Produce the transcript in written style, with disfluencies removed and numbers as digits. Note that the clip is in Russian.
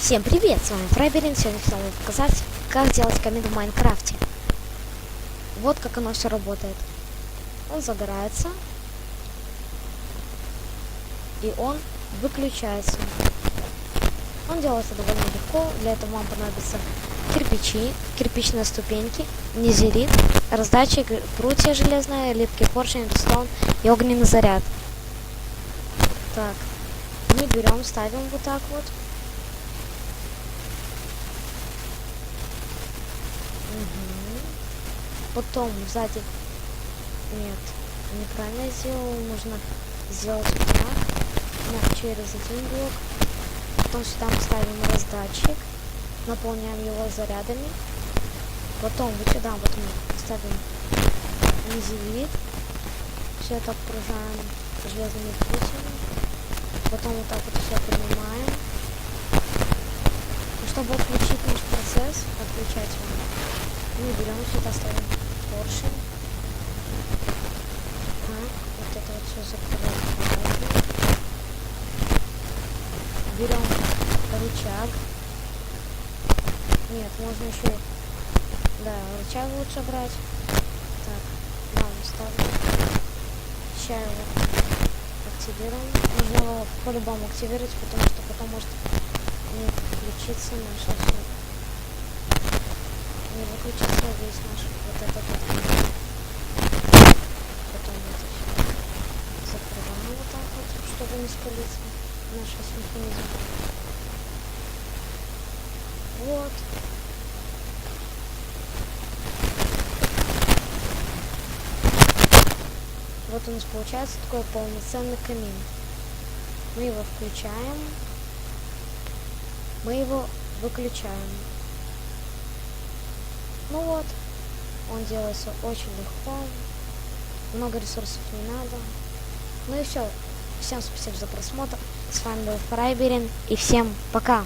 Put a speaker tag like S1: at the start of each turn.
S1: Всем привет, с вами Фрайберин. Сегодня хотел вам показать, как делать камин в Майнкрафте. Вот как оно все работает. Он загорается. И он выключается. Он делается довольно легко. Для этого вам понадобятся кирпичи, кирпичные ступеньки, низерит, раздатчик, прутья железная, липкий поршень, редстоун и огненный заряд. Так, мы берем, ставим вот так вот. Потом сзади... Нет, неправильно сделал. Нужно сделать так. Через один блок. Потом сюда мы ставим раздатчик. Наполняем его зарядами. Потом вот сюда вот мы ставим низелит. Все это окружаем железными прутьями. Потом вот так вот все поднимаем. И чтобы отключить наш процесс, отключать его, мы берем сюда, ставим поршень. Так, вот это вот все закрываем. Берем рычаг. Нет, можно еще... Да, рычаг лучше брать. Так, ладно, ставим. Сейчас его активируем. Нужно его по-любому активировать, потому что потом может не включиться наша все. Не выключится весь наш вот этот вот. Потом это все закрываем вот так вот, чтобы не спалиться наш механизм. Вот. Вот у нас получается такой полноценный камин. Мы его включаем. Мы его выключаем. Ну вот, он делается очень легко, много ресурсов не надо. Ну и все. Всем спасибо за просмотр. С вами был Фрайберин и всем пока.